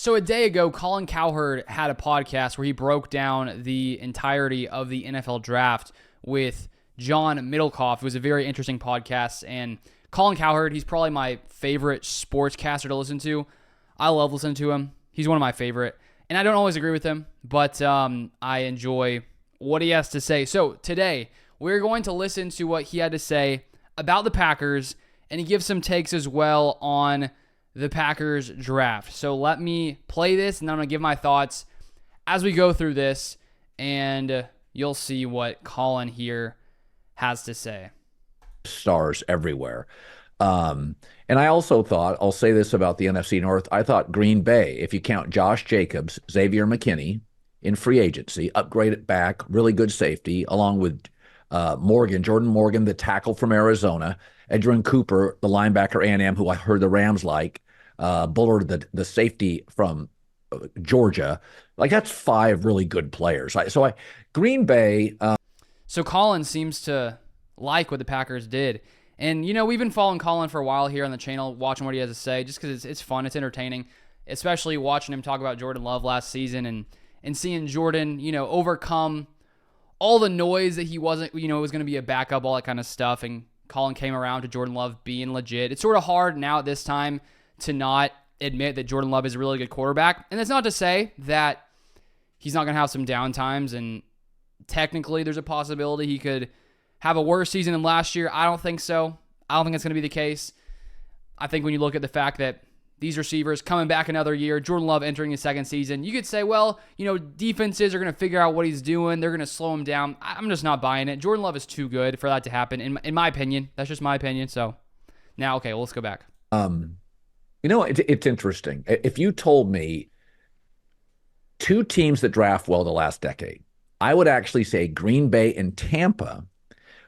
So a day ago, Colin Cowherd had a podcast where he broke down the entirety of the NFL draft with John Middlecoff. It was a very interesting podcast. And Colin Cowherd, he's probably my favorite sportscaster to listen to. I love listening to him. He's one of my favorite. And I don't always agree with him, but I enjoy what he has to say. So today, we're going to listen to what he had to say about the Packers, and he gives some takes as well on the Packers draft. So let me play this, and then I'm going to give my thoughts as we go through this, and you'll see what Colin here has to say. Stars everywhere. And I also thought, I'll say this about the NFC North, I thought Green Bay, if you count Josh Jacobs, Xavier McKinney in free agency, upgrade it back, really good safety, along with Jordan Morgan, the tackle from Arizona, Edgerrin Cooper, the linebacker A&M, who I heard the Rams like, Bullard, the safety from Georgia. Like, that's 5 really good players. Green Bay. So Colin seems to like what the Packers did. And, we've been following Colin for a while here on the channel, watching what he has to say, just because it's fun, it's entertaining, especially watching him talk about Jordan Love last season and seeing Jordan, overcome all the noise that he wasn't, it was going to be a backup, all that kind of stuff. And Colin came around to Jordan Love being legit. It's sort of hard now at this time to not admit that Jordan Love is a really good quarterback. And that's not to say that he's not going to have some down times, and technically there's a possibility he could have a worse season than last year. I don't think so. I don't think that's going to be the case. I think when you look at the fact that these receivers coming back another year, Jordan Love entering his second season, you could say, well, defenses are going to figure out what he's doing. They're going to slow him down. I'm just not buying it. Jordan Love is too good for that to happen, in my opinion. That's just my opinion. So now, okay, well, let's go back. It's interesting. If you told me 2 teams that draft well the last decade, I would actually say Green Bay and Tampa,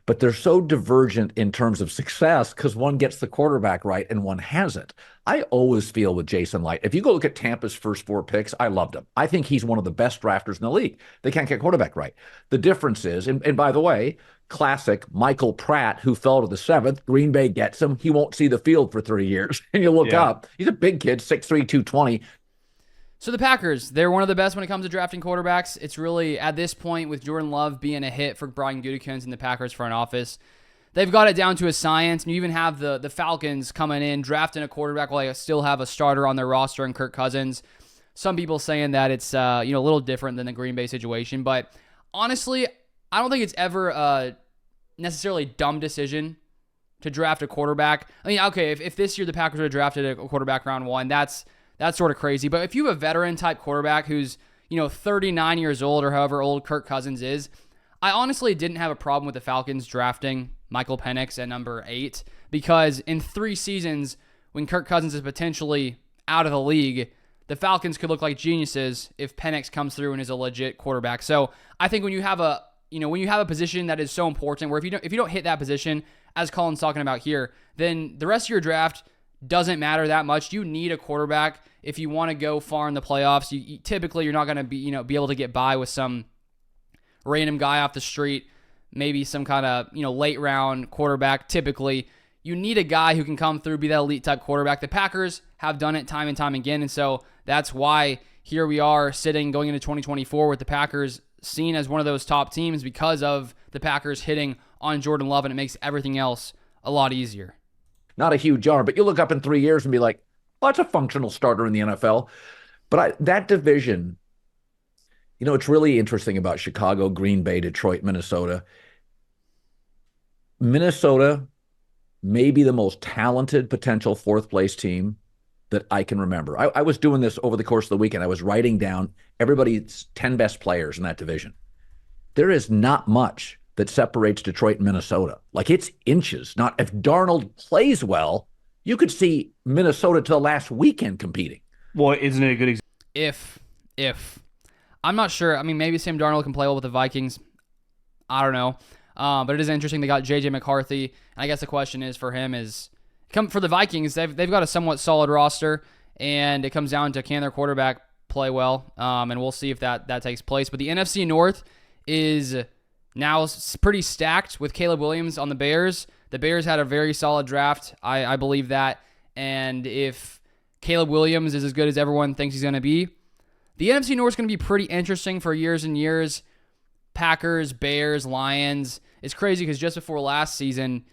but they're so divergent in terms of success because one gets the quarterback right and one hasn't. I always feel with Jason Light, if you go look at Tampa's first 4 picks, I loved him. I think he's one of the best drafters in the league. They can't get quarterback right. The difference is, and by the way, classic Michael Pratt, who fell to the 7th, Green Bay gets him. He won't see the field for 3 years. And you look up, he's a big kid, 6'3", 220. So the Packers, they're one of the best when it comes to drafting quarterbacks. It's really, at this point, with Jordan Love being a hit for Brian Gutekunst in the Packers front office, they've got it down to a science. And you even have the Falcons coming in, drafting a quarterback while they still have a starter on their roster in Kirk Cousins. Some people saying that it's a little different than the Green Bay situation. But honestly, I don't think it's ever a necessarily dumb decision to draft a quarterback. I mean, okay, if this year the Packers would have drafted a quarterback round 1, that's sort of crazy. But if you have a veteran-type quarterback who's, 39 years old or however old Kirk Cousins is, I honestly didn't have a problem with the Falcons drafting Michael Penix at number 8 because in 3 seasons, when Kirk Cousins is potentially out of the league, the Falcons could look like geniuses if Penix comes through and is a legit quarterback. So I think when you have a position that is so important, where if you don't hit that position, as Colin's talking about here, then the rest of your draft doesn't matter that much. You need a quarterback if you want to go far in the playoffs. Typically you're not going to be able to get by with some random guy off the street, maybe some kind of late round quarterback. Typically, you need a guy who can come through, be that elite type quarterback. The Packers have done it time and time again, and so that's why here we are sitting going into 2024 with the Packers seen as one of those top teams because of the Packers hitting on Jordan Love, and it makes everything else a lot easier. Not a huge arm, but you look up in 3 years and be like, oh, that's a functional starter in the NFL. But that division, it's really interesting about Chicago, Green Bay, Detroit, Minnesota. Minnesota may be the most talented potential 4th place team that I can remember. I was doing this over the course of the weekend. I was writing down everybody's 10 best players in that division. There is not much that separates Detroit and Minnesota. Like, it's inches. Not if Darnold plays well, you could see Minnesota to the last weekend competing. Well, isn't it a good example? If I'm not sure. I mean, maybe Sam Darnold can play well with the Vikings. I don't know. But it is interesting. They got J.J. McCarthy. And I guess the question is for him is, for the Vikings, they've got a somewhat solid roster, and it comes down to can their quarterback play well, and we'll see if that takes place. But the NFC North is now pretty stacked with Caleb Williams on the Bears. The Bears had a very solid draft. I believe that. And if Caleb Williams is as good as everyone thinks he's going to be. The NFC North is going to be pretty interesting for years and years. Packers, Bears, Lions. It's crazy because just before last season,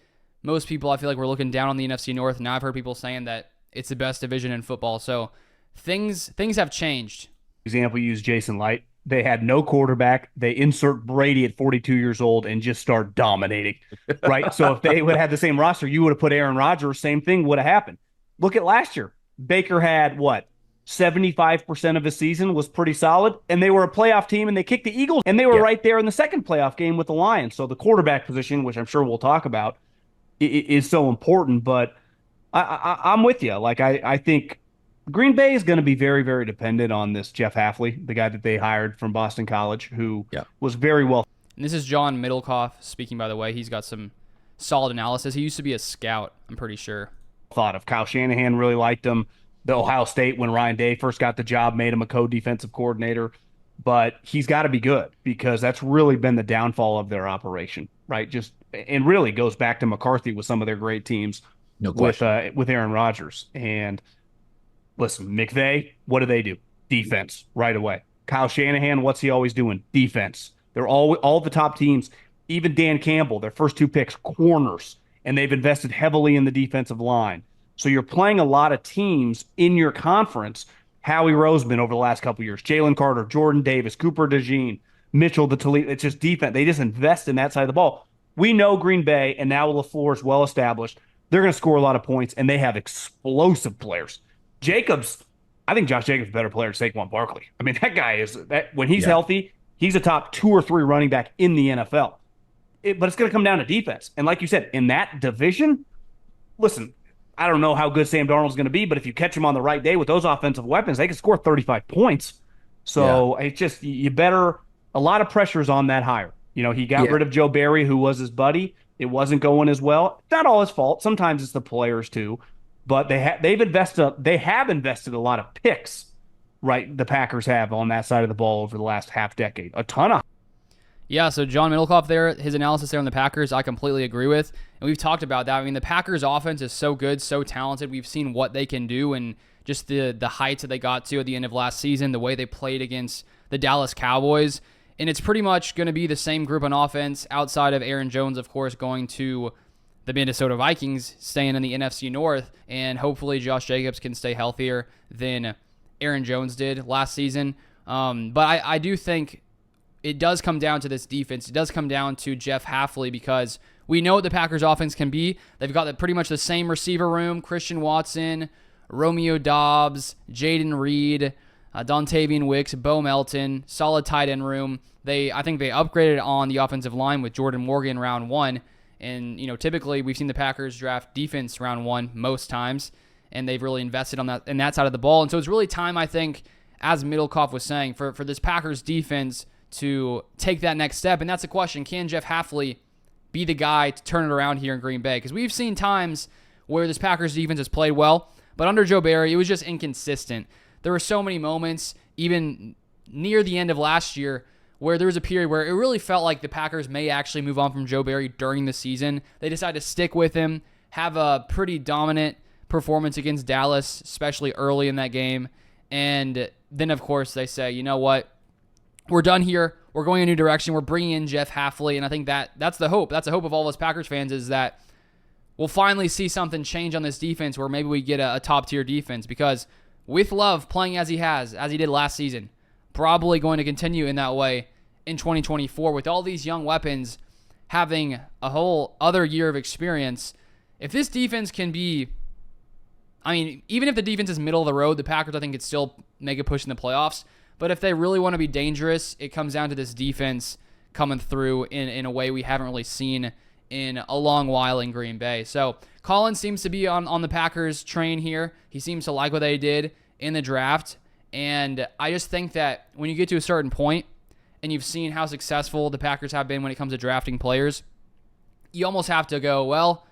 most people I feel like were looking down on the NFC North. Now I've heard people saying that it's the best division in football. So things have changed. Example, use Jason Light. They had no quarterback. They insert Brady at 42 years old and just start dominating, right? So if they would have had the same roster, you would have put Aaron Rodgers, same thing would have happened. Look at last year. Baker had, 75% of his season was pretty solid, and they were a playoff team, and they kicked the Eagles, and they were right there in the second playoff game with the Lions. So the quarterback position, which I'm sure we'll talk about, is so important. But I'm with you. Like, I think Green Bay is going to be very, very dependent on this Jeff Hafley, the guy that they hired from Boston College, who was very well. And this is John Middlecoff speaking, by the way. He's got some solid analysis. He used to be a scout, I'm pretty sure. Thought of Kyle Shanahan, really liked him. The Ohio State, when Ryan Day first got the job, made him a co-defensive coordinator. But he's got to be good because that's really been the downfall of their operation, right? And really goes back to McCarthy with some of their great teams with Aaron Rodgers. And listen, McVay, what do? Defense right away. Kyle Shanahan, what's he always doing? Defense. They're all the top teams, even Dan Campbell, their first two picks, corners, and they've invested heavily in the defensive line. So you're playing a lot of teams in your conference. Howie Roseman over the last couple of years, Jalen Carter, Jordan Davis, Cooper DeJean, Mitchell, the Toledo. It's just defense. They just invest in that side of the ball. We know Green Bay, and now LaFleur is well established. They're going to score a lot of points, and they have explosive players. I think Josh Jacobs is a better player than Saquon Barkley. I mean, that guy is that when he's healthy, he's a top 2 or 3 running back in the NFL. But it's going to come down to defense. And like you said, in that division, listen, I don't know how good Sam Darnold's going to be, but if you catch him on the right day with those offensive weapons, they can score 35 points. So it's just, you better, a lot of pressures on that hire. He got rid of Joe Barry, who was his buddy. It wasn't going as well. Not all his fault. Sometimes it's the players too. But they have invested a lot of picks, right? The Packers have on that side of the ball over the last half decade. A ton of. Yeah, so John Middlecoff there, his analysis there on the Packers, I completely agree with. And we've talked about that. I mean, the Packers offense is so good, so talented. We've seen what they can do and just the heights that they got to at the end of last season, the way they played against the Dallas Cowboys. And it's pretty much going to be the same group on offense outside of Aaron Jones, of course, going to the Minnesota Vikings, staying in the NFC North. And hopefully Josh Jacobs can stay healthier than Aaron Jones did last season. But I do think it does come down to this defense. It does come down to Jeff Hafley because we know what the Packers offense can be. They've got pretty much the same receiver room: Christian Watson, Romeo Doubs, Jaden Reed, Dontavian Wicks, Bo Melton, solid tight end room. I think they upgraded on the offensive line with Jordan Morgan round 1. And, typically we've seen the Packers draft defense round 1 most times, and they've really invested on that side of the ball. And so it's really time, I think, as Middlecoff was saying, for this Packers defense to take that next step. And that's the question. Can Jeff Hafley be the guy to turn it around here in Green Bay? Because we've seen times where this Packers defense has played well, but under Joe Barry, it was just inconsistent. There were so many moments, even near the end of last year, where there was a period where it really felt like the Packers may actually move on from Joe Barry during the season. They decided to stick with him, have a pretty dominant performance against Dallas, especially early in that game. And then, of course, they say, you know what? We're done here. We're going a new direction. We're bringing in Jeff Hafley. And I think that's the hope. That's the hope of all of us Packers fans, is that we'll finally see something change on this defense where maybe we get a top-tier defense. Because with Love playing as he did last season, probably going to continue in that way in 2024 with all these young weapons having a whole other year of experience. If this defense can be, even if the defense is middle of the road, the Packers, I think, could still make a push in the playoffs. But if they really want to be dangerous, it comes down to this defense coming through in a way we haven't really seen in a long while in Green Bay. So Colin seems to be on the Packers train here. He seems to like what they did in the draft. And I just think that when you get to a certain point and you've seen how successful the Packers have been when it comes to drafting players, you almost have to go, well,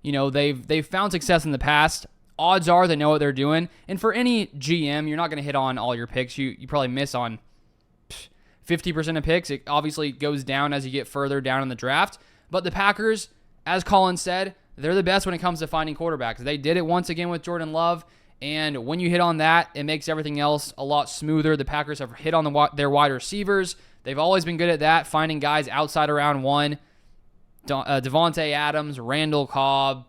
they've found success in the past. Odds are they know what they're doing. And for any GM, you're not going to hit on all your picks. You probably miss on 50% of picks. It obviously goes down as you get further down in the draft. But the Packers, as Colin said, they're the best when it comes to finding quarterbacks. They did it once again with Jordan Love. And when you hit on that, it makes everything else a lot smoother. The Packers have hit on their wide receivers. They've always been good at that, finding guys outside of round one. Devontae Adams, Randall Cobb,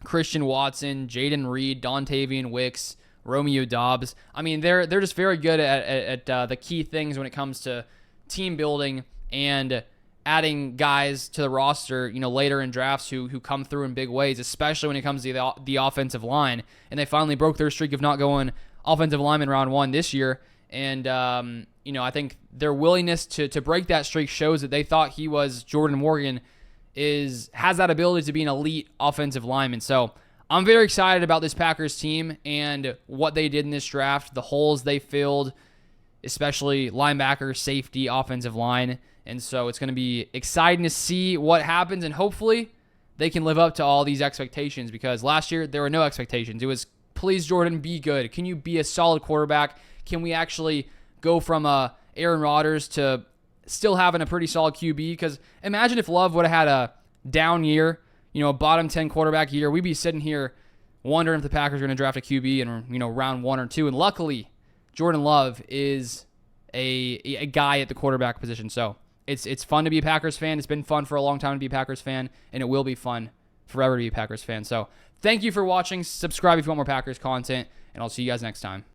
Christian Watson, Jaden Reed, Dontavian Wicks, Romeo Dobbs. I mean, they're just very good at the key things when it comes to team building and adding guys to the roster, later in drafts who come through in big ways, especially when it comes to the offensive line. And they finally broke their streak of not going offensive lineman round one this year. And, I think their willingness to break that streak shows that they thought Jordan Morgan has that ability to be an elite offensive lineman. So I'm very excited about this Packers team and what they did in this draft, the holes they filled, especially linebacker, safety, offensive line. And so it's going to be exciting to see what happens, and hopefully they can live up to all these expectations, because last year there were no expectations. It was, please, Jordan, be good. Can you be a solid quarterback? Can we actually go from Aaron Rodgers to still having a pretty solid QB? Because imagine if Love would have had a down year, a bottom 10 quarterback year. We'd be sitting here wondering if the Packers are going to draft a QB in round 1 or 2. And luckily, Jordan Love is a guy at the quarterback position. So it's fun to be a Packers fan. It's been fun for a long time to be a Packers fan, and it will be fun forever to be a Packers fan. So thank you for watching. Subscribe if you want more Packers content, and I'll see you guys next time.